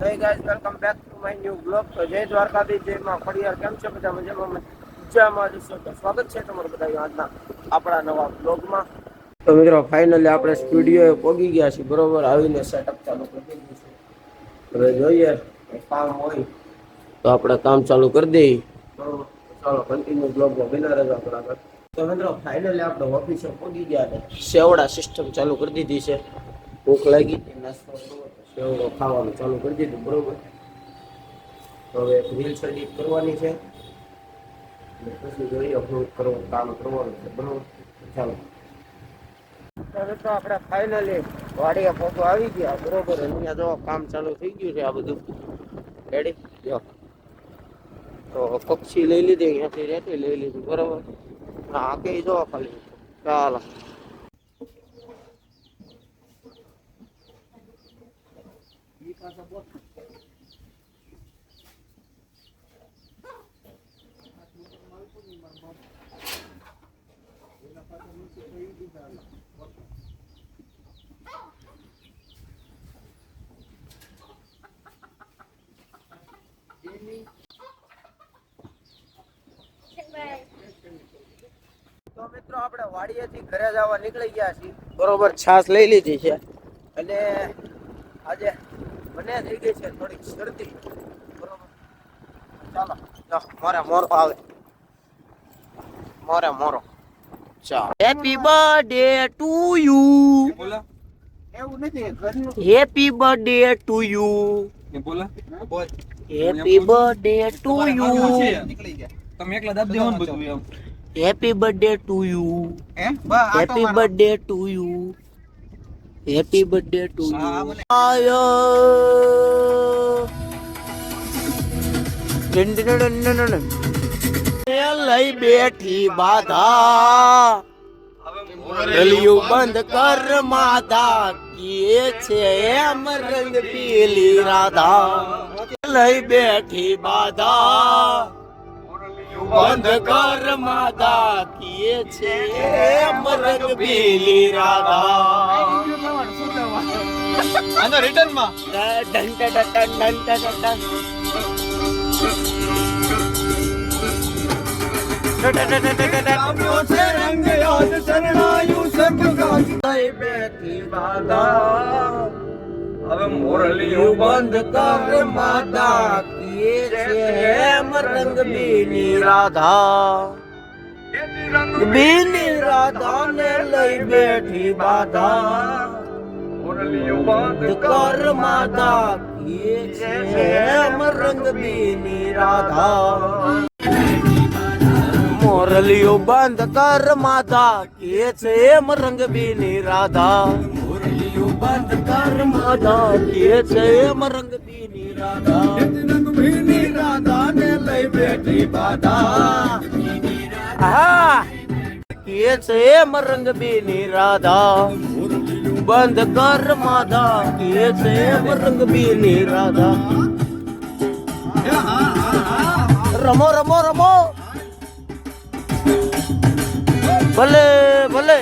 Hey guys, welcome back to my new vlog. તો જય દ્વારકાધીશ, જય માં ખોડિયાર. કેમ છો બધા? મજામાં જશો તો સ્વાગત છે તમારું બધા આજના આપણા નવા vlogમાં. તો મિત્રો ફાઇનલી આપણે સ્ટુડિયોએ પહોંચી ગયા છીએ. બરોબર, આવીને સેટઅપ ચાલુ કરી દીધું છે. હવે જોઈએ કામ હોય તો આપણે કામ ચાલુ કરી દઈએ. બરોબર, ચાલો કન્ટિન્યુ vlogમાં બના રહેજો આપણા આગળ. તો મિત્રો ફાઇનલી આપણે ઓફિસે પહોંચી ગયા છે. સેવડા સિસ્ટમ ચાલુ કરી દીધી છે. ભૂખ લાગી હતી, નાસ્તો સેવડો ખાવાનું ચાલુ કરી દીધું. બરોબર, હવે રીલ્સ એડિટ કરવાની છે પછી જોઈએ અપલોડ કરવાનું કામ કરવાનું છે. બરોબર, ચાલો. હવે તો આપણે ફાઇનલી વાડીએ પહોંચો આવી ગયા. બરોબર, અહીંયા જો કામ ચાલુ થઈ ગયું છે. આ બધું રેડી. જો તો પક્ષી લઈ લીધી, અહીંયાથી રેતી લઈ લીધી. બરોબર, આ કે જો ખાલી ચાલો. તો મિત્રો આપણે વાડીએથી ઘરે જવા નીકળી ગયા છીએ. બરોબર, છાસ લઈ લીધી છે અને આજે મને થઈ ગઈ છે થોડીક શરદી. બરોબર, ચાલો મોરે મોરો આવે. મોરે મોરો ચાલો. Happy birthday to you. એવું નથી, happy birthday to you. Happy birthday to you. તમે એકલા દાબ દેવાનું બધું એમ. Happy birthday to you. Happy birthday to you. Happy birthday to you. આયો લઈ બેઠી બાધા, ગલિયું બંધ કર માધા, કીએ છે એમ રંગ પીલી રાધા. લઈ બેઠી બાધા, બંધ કર માધા, કીએ છે એમ રંગ પીલી રાધા. આનો રિટર્ન માં done done done done done. હવે મોરલીયું બંધ કર માતા, કીએ છે એમ રંગ બીની રાધા. બીની રાધા ને લઈ બેઠી બાધા, મોરલીયું બંધ કર માતા, કીએ છે એમ રંગ બીની રાધા. મોરલીઓ બંધ કર માધા, કે છે એમ રંગ બીની રાધા. મોરલીઓ બંધ કર માધા, કે છે એમ રંગ બીની રાધા. રંગ બીની રાધા ને લઈ બેઠી બાધા. હા, કે છે એમ રંગ બીની રાધા. બંધ કર માધા, કે છે એમ રંગ બીની રાધા. રમો રમો રમો. ભલે ભલે.